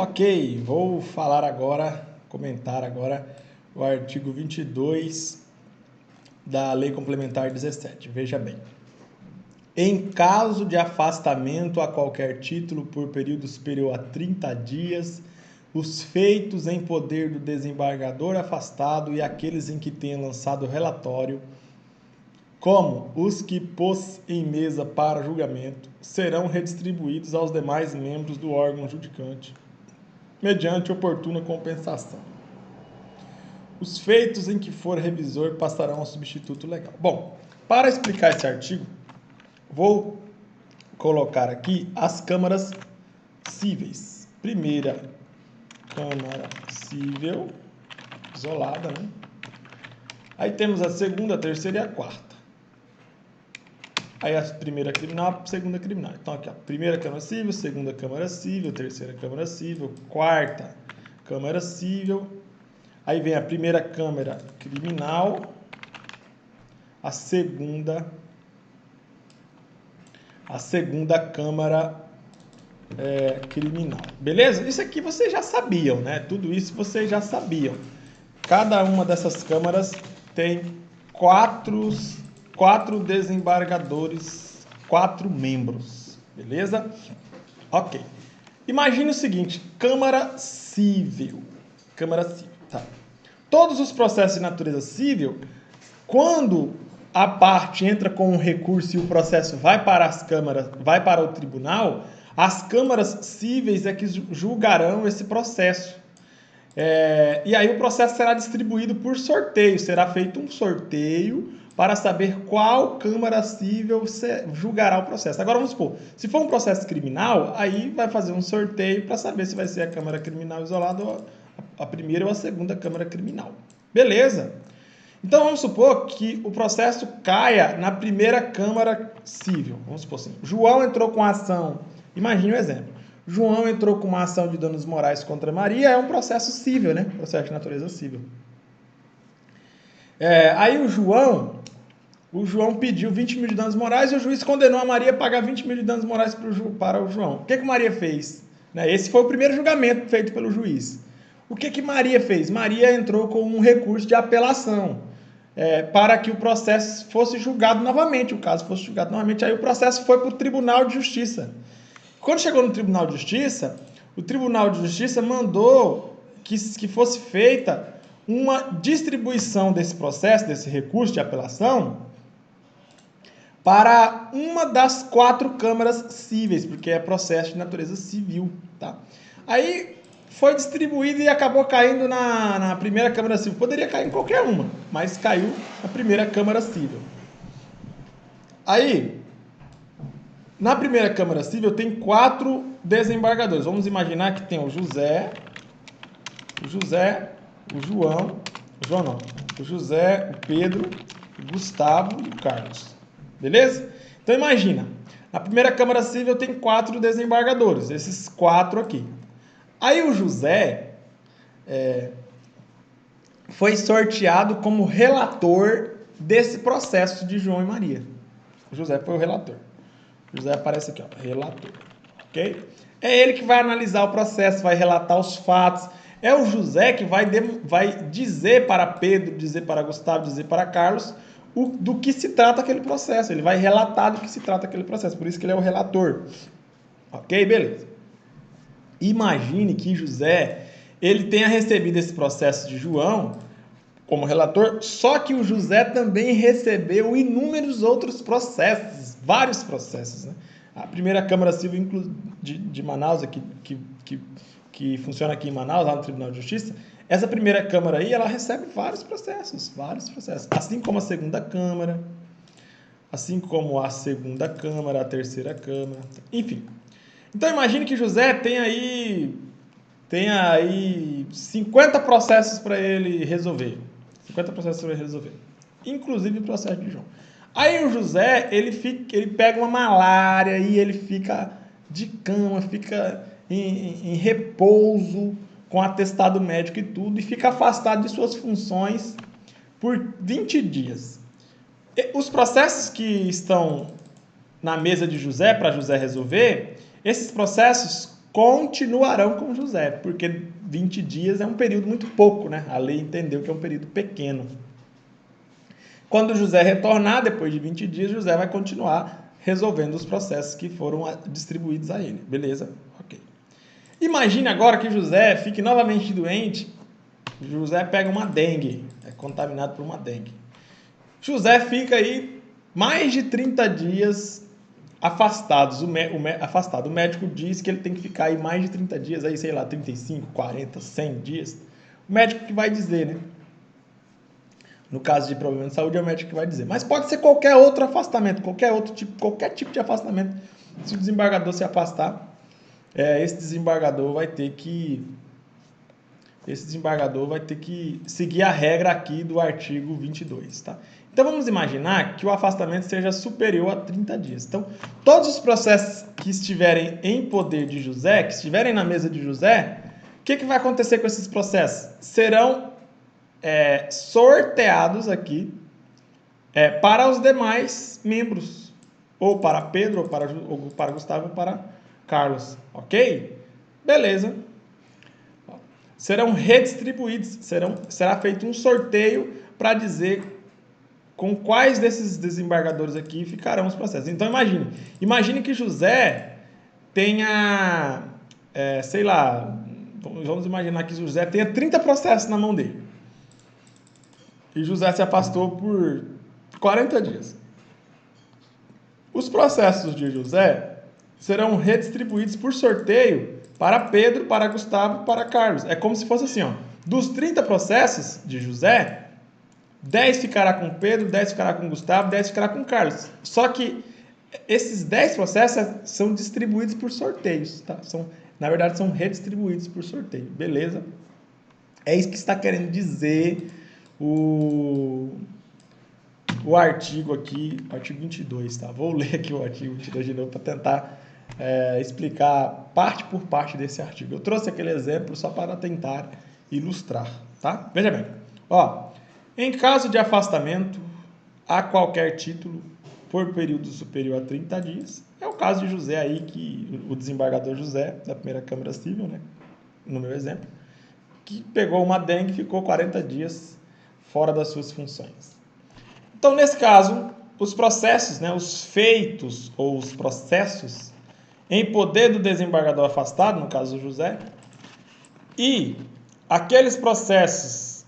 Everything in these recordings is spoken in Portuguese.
Ok, vou falar agora, comentar agora o artigo 22 da Lei Complementar 17. Veja bem. Em caso de afastamento a qualquer título por período superior a 30 dias, os feitos em poder do desembargador afastado e aqueles em que tenha lançado relatório, como os que pôs em mesa para julgamento, serão redistribuídos aos demais membros do órgão judicante, mediante oportuna compensação. Os feitos em que for revisor passarão ao substituto legal. Bom, para explicar esse artigo, vou colocar aqui as câmaras cíveis. Primeira câmara cível, isolada, né? Aí temos a segunda, a terceira e a quarta. Aí a primeira criminal, a segunda criminal. Então aqui, ó, primeira Câmara Cível, segunda Câmara Cível, terceira Câmara Cível, quarta Câmara Cível. Aí vem a primeira Câmara Criminal, a segunda Câmara Criminal. Beleza? Isso aqui vocês já sabiam, né? Tudo isso vocês já sabiam. Cada uma dessas câmaras tem quatro desembargadores, 4 membros, beleza? Ok. Imagine o seguinte, Câmara Cível, tá? Todos os processos de natureza civil, quando a parte entra com um recurso e o processo vai para as câmaras, vai para o tribunal, as câmaras cíveis é que julgarão esse processo. E aí o processo será distribuído por sorteio, será feito um sorteio para saber qual Câmara Cível julgará o processo. Agora vamos supor, se for um processo criminal, aí vai fazer um sorteio para saber se vai ser a Câmara Criminal isolada ou a primeira ou a segunda Câmara Criminal. Beleza? Então vamos supor que o processo caia na primeira Câmara Cível. Vamos supor assim, João entrou com a ação, imagine o exemplo. João entrou com uma ação de danos morais contra Maria, é um processo cível, né? Processo de natureza cível. Aí o João pediu 20 mil de danos morais e o juiz condenou a Maria a pagar 20 mil de danos morais para o João. O que Maria fez? Esse foi o primeiro julgamento feito pelo juiz. O que Maria fez? Maria entrou com um recurso de apelação para que o processo fosse julgado novamente. O caso fosse julgado novamente. Aí o processo foi para o Tribunal de Justiça. Quando chegou no Tribunal de Justiça, o Tribunal de Justiça mandou que fosse feita uma distribuição desse processo, desse recurso de apelação, para uma das 4 câmaras cíveis, porque é processo de natureza civil. Tá? Aí foi distribuído e acabou caindo na primeira Câmara Cível. Poderia cair em qualquer uma, mas caiu na primeira Câmara Cível. Aí, na primeira Câmara Cível tem 4 desembargadores. Vamos imaginar que tem o José, o João, o José, o Pedro, o Gustavo e o Carlos. Beleza? Então imagina, na primeira Câmara Cível tem 4 desembargadores, esses 4 aqui. Aí o José foi sorteado como relator desse processo de João e Maria. O José foi o relator. O José aparece aqui, ó, relator. Ok? É ele que vai analisar o processo, vai relatar os fatos. É o José que vai dizer para Pedro, dizer para Gustavo, dizer para Carlos do que se trata aquele processo. Ele vai relatar do que se trata aquele processo. Por isso que ele é o relator. Ok? Beleza. Imagine que José ele tenha recebido esse processo de João como relator, só que o José também recebeu inúmeros outros processos, vários processos. Né? A primeira Câmara Civil de Manaus, aqui, que funciona aqui em Manaus, lá no Tribunal de Justiça, essa primeira Câmara aí, ela recebe vários processos. Assim como a segunda Câmara, assim como a segunda Câmara, a terceira Câmara, enfim. Então imagine que José tem aí 50 processos para ele resolver. 50 processos para ele resolver. Inclusive o processo de João. Aí o José, ele pega uma malária e ele fica de cama, fica em repouso, com atestado médico e tudo, e fica afastado de suas funções por 20 dias. Os processos que estão na mesa de José, para José resolver, esses processos continuarão com José, porque 20 dias é um período muito pouco, né? A lei entendeu que é um período pequeno. Quando José retornar, depois de 20 dias, José vai continuar resolvendo os processos que foram distribuídos a ele. Beleza? Ok. Imagine agora que José fique novamente doente. José pega uma dengue, é contaminado por uma dengue. José fica aí mais de 30 dias afastados. Afastado. O médico diz que ele tem que ficar aí mais de 30 dias, aí sei lá, 35, 40, 100 dias. O médico que vai dizer, né? No caso de problema de saúde, é o médico que vai dizer. Mas pode ser qualquer outro afastamento, qualquer tipo de afastamento. Se o desembargador se afastar, esse desembargador vai ter que seguir a regra aqui do artigo 22, tá? Então vamos imaginar que o afastamento seja superior a 30 dias. Então, todos os processos que estiverem em poder de José, que estiverem na mesa de José, o que vai acontecer com esses processos? Serão sorteados aqui para os demais membros, ou para Pedro, ou para Gustavo, ou para Carlos, ok? Beleza. Serão redistribuídos, será feito um sorteio para dizer com quais desses desembargadores aqui ficarão os processos. Então imagine que José tenha, sei lá, vamos imaginar que José tenha 30 processos na mão dele. E José se afastou por 40 dias. Os processos de José serão redistribuídos por sorteio para Pedro, para Gustavo, para Carlos. É como se fosse assim, ó. Dos 30 processos de José, 10 ficará com Pedro, 10 ficará com Gustavo, 10 ficará com Carlos. Só que esses 10 processos são distribuídos por sorteios, tá? Na verdade, são redistribuídos por sorteio. Beleza? É isso que está querendo dizer o artigo aqui, artigo 22, tá? Vou ler aqui o artigo 22 de novo para tentar explicar parte por parte desse artigo. Eu trouxe aquele exemplo só para tentar ilustrar, tá? Veja bem, ó, em caso de afastamento a qualquer título por período superior a 30 dias, é o caso de José aí, que o desembargador José, da primeira Câmara Civil, né, no meu exemplo, que pegou uma dengue e ficou 40 dias fora das suas funções. Então, nesse caso, os processos, né, os feitos ou os processos em poder do desembargador afastado, no caso do José, e aqueles processos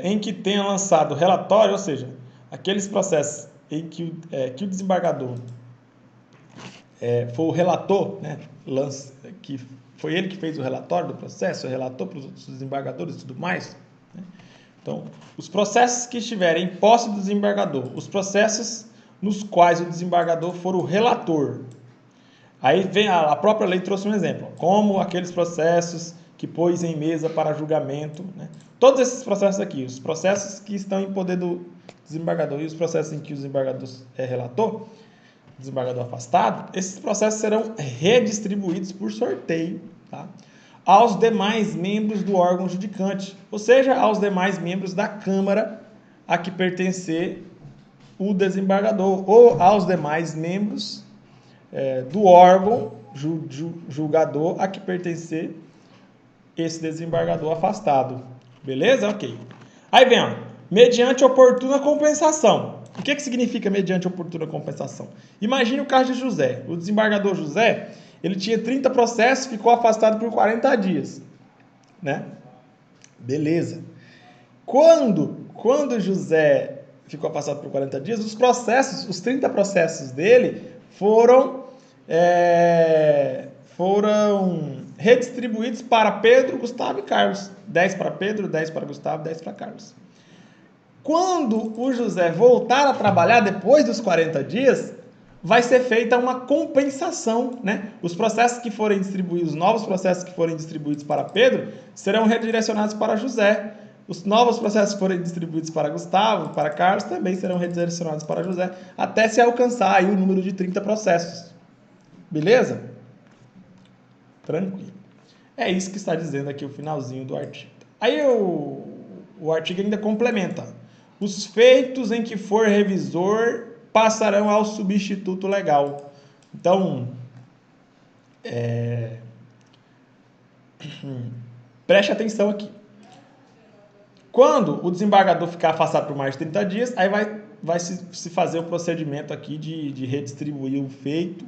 em que tenha lançado relatório, ou seja, aqueles processos em que o desembargador foi o relator, né, que foi ele que fez o relatório do processo, relatou para os outros desembargadores e tudo mais, né? Então, os processos que estiverem em posse do desembargador, os processos nos quais o desembargador for o relator. Aí vem a própria lei trouxe um exemplo, como aqueles processos que pôs em mesa para julgamento, né? Todos esses processos aqui, os processos que estão em poder do desembargador e os processos em que o desembargador é relator, desembargador afastado, esses processos serão redistribuídos por sorteio, tá, aos demais membros do órgão judicante, ou seja, aos demais membros da Câmara a que pertencer o desembargador, ou aos demais membros do órgão julgador a que pertencer esse desembargador afastado. Beleza? Ok. Aí vem, ó, mediante oportuna compensação. O que significa mediante oportuna compensação? Imagine o caso de José. O desembargador José, ele tinha 30 processos, ficou afastado por 40 dias. Né? Beleza. Quando José ficou afastado por 40 dias, os 30 processos dele foram redistribuídos para Pedro, Gustavo e Carlos. 10 para Pedro, 10 para Gustavo, 10 para Carlos. Quando o José voltar a trabalhar depois dos 40 dias, vai ser feita uma compensação, né? Os processos que forem distribuídos, os novos processos que forem distribuídos para Pedro, serão redirecionados para José. Os novos processos que forem distribuídos para Gustavo, para Carlos, também serão redirecionados para José, até se alcançar aí o número de 30 processos. Beleza? Tranquilo. É isso que está dizendo aqui o finalzinho do artigo. Aí o artigo ainda complementa. Os feitos em que for revisor passarão ao substituto legal. Então, Preste atenção aqui. Quando o desembargador ficar afastado por mais de 30 dias, aí vai se fazer o procedimento aqui de redistribuir o feito,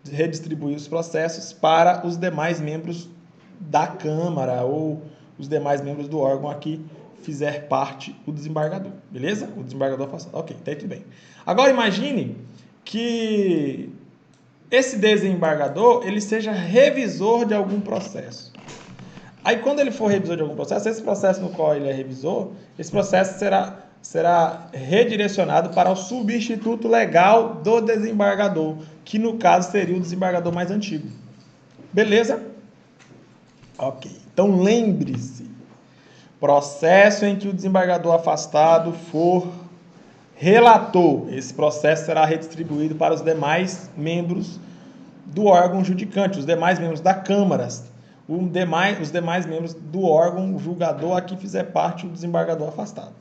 de redistribuir os processos para os demais membros da Câmara ou os demais membros do órgão aqui fizer parte o desembargador, beleza? O desembargador afastado. Ok, tá tudo bem. Agora imagine que esse desembargador ele seja revisor de algum processo. Aí, quando ele for revisor de algum processo, esse processo no qual ele é revisor, esse processo será redirecionado para o substituto legal do desembargador, que no caso seria o desembargador mais antigo. Beleza? Ok. Então, lembre-se, processo em que o desembargador afastado for relator, esse processo será redistribuído para os demais membros do órgão judicante, os demais membros da Câmara, os demais membros do órgão julgador a que fizer parte o desembargador afastado.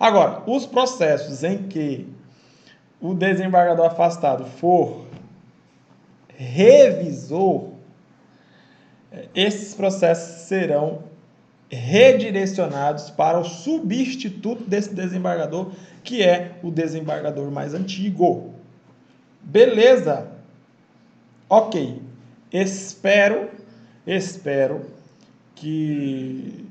Agora, os processos em que o desembargador afastado for revisor, esses processos serão redirecionados para o substituto desse desembargador, que é o desembargador mais antigo. Beleza? Ok. Espero que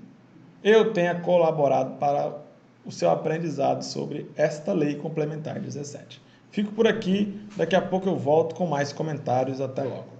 eu tenha colaborado para o seu aprendizado sobre esta Lei Complementar 17. Fico por aqui, daqui a pouco eu volto com mais comentários. Até logo.